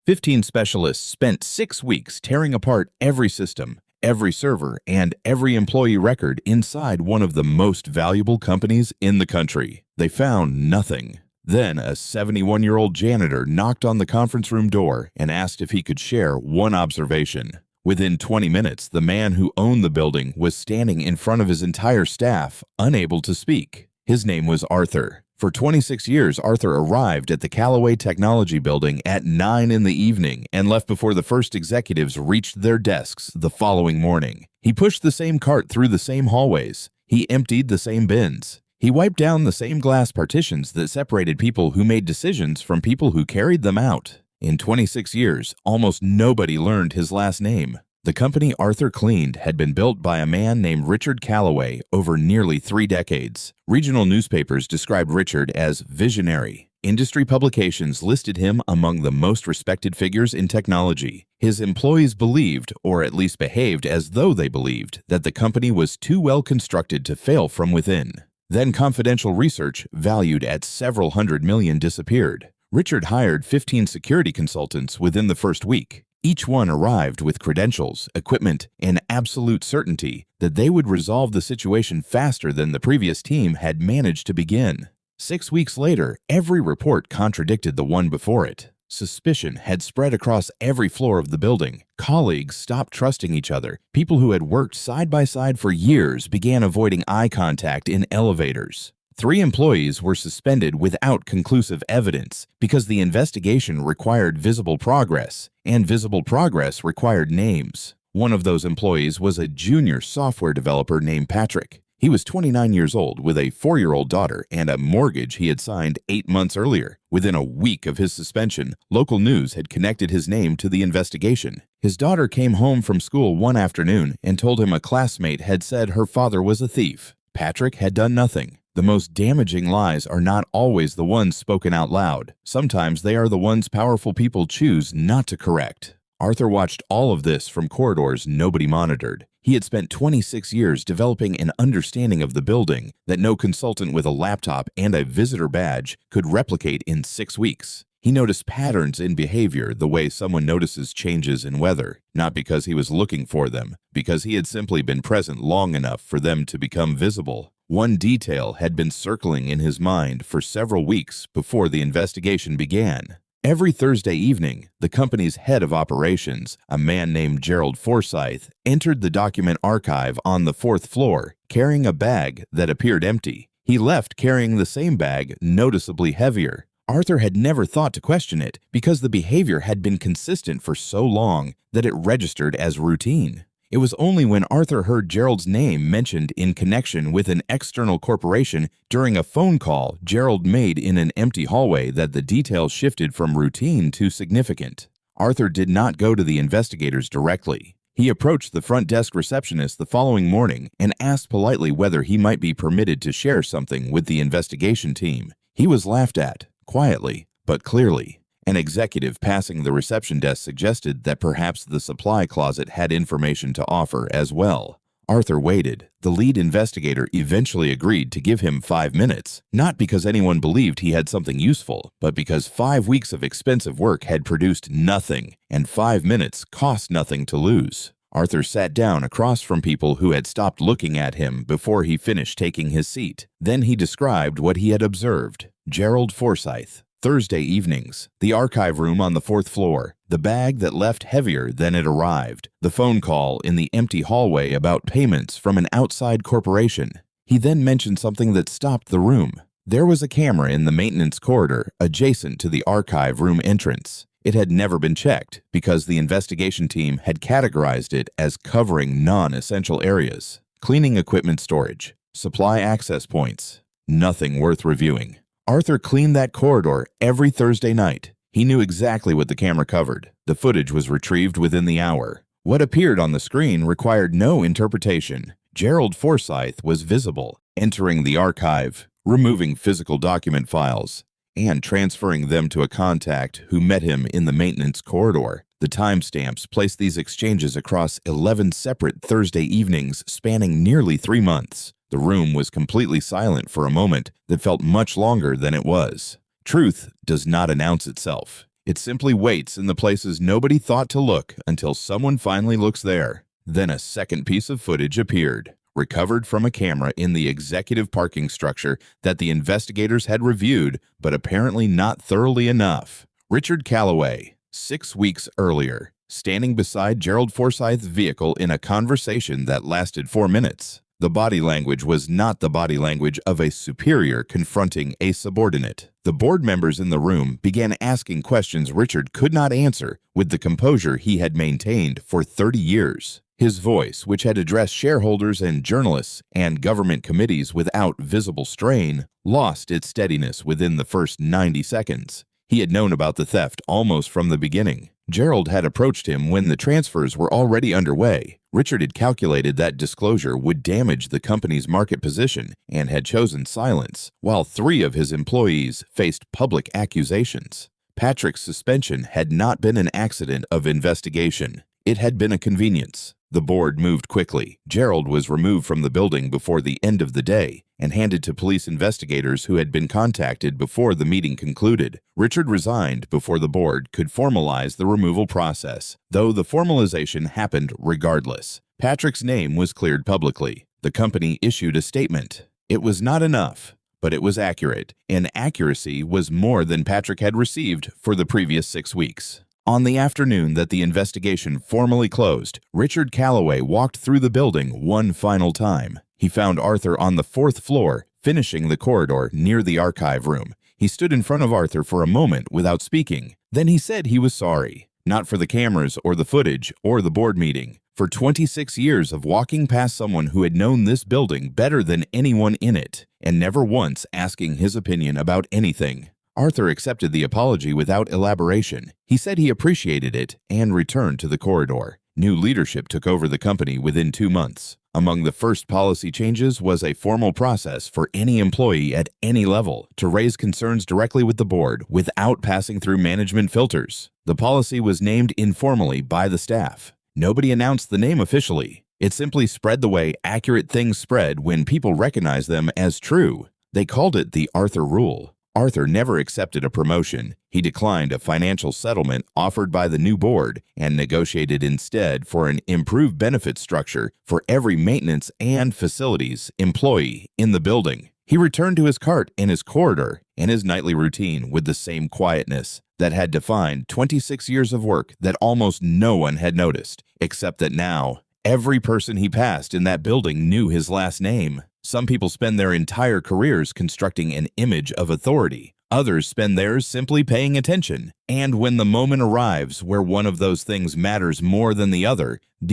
15 specialists spent 6 weeks tearing apart every system, every server, and every employee record inside one of the most valuable companies in the country. They found nothing. Then a 71-year-old janitor knocked on the conference room door and asked if he could share one observation. Within 20 minutes, the man who owned the building was standing in front of his entire staff, unable to speak. His name was Arthur. For 26 years, Arthur arrived at the Calloway Technology building at 9 in the evening and left before the first executives reached their desks the following morning. He pushed the same cart through the same hallways. He emptied the same bins. He wiped down the same glass partitions that separated people who made decisions from people who carried them out. In 26 years, almost nobody learned his last name. The company Arthur cleaned had been built by a man named Richard Calloway over nearly 3 decades. Regional newspapers described Richard as visionary. Industry publications listed him among the most respected figures in technology. His employees believed, or at least behaved as though they believed, that the company was too well constructed to fail from within. Then confidential research, valued at several $100 million, disappeared. Richard hired 15 security consultants within the first week. Each one arrived with credentials, equipment, and absolute certainty that they would resolve the situation faster than the previous team had managed to begin. 6 weeks later, every report contradicted the one before it. Suspicion had spread across every floor of the building. Colleagues stopped trusting each other. People who had worked side by side for years began avoiding eye contact in elevators. 3 employees were suspended without conclusive evidence because the investigation required visible progress, and visible progress required names. One of those employees was a junior software developer named Patrick. He was 29 years old with a 4-year-old daughter and a mortgage he had signed 8 months earlier. Within a week of his suspension, local news had connected his name to the investigation. His daughter came home from school one afternoon and told him a classmate had said her father was a thief. Patrick had done nothing. The most damaging lies are not always the ones spoken out loud. Sometimes they are the ones powerful people choose not to correct. Arthur watched all of this from corridors nobody monitored. He had spent 26 years developing an understanding of the building that no consultant with a laptop and a visitor badge could replicate in 6 weeks. He noticed patterns in behavior the way someone notices changes in weather, not because he was looking for them, because he had simply been present long enough for them to become visible. One detail had been circling in his mind for several weeks before the investigation began. Every Thursday evening, the company's head of operations, a man named Gerald Forsythe, entered the document archive on the 4th floor, carrying a bag that appeared empty. He left carrying the same bag, noticeably heavier. Arthur had never thought to question it because the behavior had been consistent for so long that it registered as routine. It was only when Arthur heard Gerald's name mentioned in connection with an external corporation during a phone call Gerald made in an empty hallway that the details shifted from routine to significant. Arthur did not go to the investigators directly. He approached the front desk receptionist the following morning and asked politely whether he might be permitted to share something with the investigation team. He was laughed at, quietly but clearly. An executive passing the reception desk suggested that perhaps the supply closet had information to offer as well. Arthur waited. The lead investigator eventually agreed to give him 5 minutes, not because anyone believed he had something useful, but because 5 weeks of expensive work had produced nothing, and 5 minutes cost nothing to lose. Arthur sat down across from people who had stopped looking at him before he finished taking his seat. Then he described what he had observed. Gerald Forsythe. Thursday evenings, the archive room on the 4th floor, the bag that left heavier than it arrived, the phone call in the empty hallway about payments from an outside corporation. He then mentioned something that stopped the room. There was a camera in the maintenance corridor adjacent to the archive room entrance. It had never been checked because the investigation team had categorized it as covering non-essential areas. Cleaning equipment storage, supply access points, nothing worth reviewing. Arthur cleaned that corridor every Thursday night. He knew exactly what the camera covered. The footage was retrieved within the hour. What appeared on the screen required no interpretation. Gerald Forsythe was visible, entering the archive, removing physical document files, and transferring them to a contact who met him in the maintenance corridor. The timestamps placed these exchanges across 11 separate Thursday evenings spanning nearly 3 months. The room was completely silent for a moment that felt much longer than it was. Truth does not announce itself. It simply waits in the places nobody thought to look until someone finally looks there. Then a second piece of footage appeared, recovered from a camera in the executive parking structure that the investigators had reviewed, but apparently not thoroughly enough. Richard Calloway, 6 weeks earlier, standing beside Gerald Forsythe's vehicle in a conversation that lasted 4 minutes. The body language was not the body language of a superior confronting a subordinate. The board members in the room began asking questions Richard could not answer with the composure he had maintained for 30 years. His voice, which had addressed shareholders and journalists and government committees without visible strain, lost its steadiness within the first 90 seconds. He had known about the theft almost from the beginning. Gerald had approached him when the transfers were already underway. Richard had calculated that disclosure would damage the company's market position and had chosen silence, while 3 of his employees faced public accusations. Patrick's suspension had not been an accident of investigation. It had been a convenience. The board moved quickly. Gerald was removed from the building before the end of the day and handed to police investigators who had been contacted before the meeting concluded. Richard resigned before the board could formalize the removal process, though the formalization happened regardless. Patrick's name was cleared publicly. The company issued a statement. It was not enough, but it was accurate, and accuracy was more than Patrick had received for the previous 6 weeks. On the afternoon that the investigation formally closed, Richard Calloway walked through the building one final time. He found Arthur on the 4th floor, finishing the corridor near the archive room. He stood in front of Arthur for a moment without speaking. Then he said he was sorry, not for the cameras or the footage or the board meeting, for 26 years of walking past someone who had known this building better than anyone in it, and never once asking his opinion about anything. Arthur accepted the apology without elaboration. He said he appreciated it and returned to the corridor. New leadership took over the company within 2 months. Among the first policy changes was a formal process for any employee at any level to raise concerns directly with the board without passing through management filters. The policy was named informally by the staff. Nobody announced the name officially. It simply spread the way accurate things spread when people recognized them as true. They called it the Arthur Rule. Arthur never accepted a promotion. He declined a financial settlement offered by the new board and negotiated instead for an improved benefit structure for every maintenance and facilities employee in the building. He returned to his cart and his corridor and his nightly routine with the same quietness that had defined 26 years of work that almost no one had noticed, except that now every person he passed in that building knew his last name. Some people spend their entire careers constructing an image of authority. Others spend theirs simply paying attention. And when the moment arrives where one of those things matters more than the other, and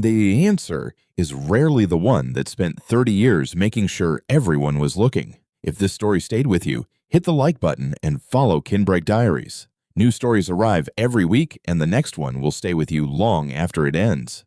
the answer is rarely the one that spent 30 years making sure everyone was looking. If this story stayed with you, hit the like button and follow Kinbreak Diaries. New stories arrive every week, and the next one will stay with you long after it ends.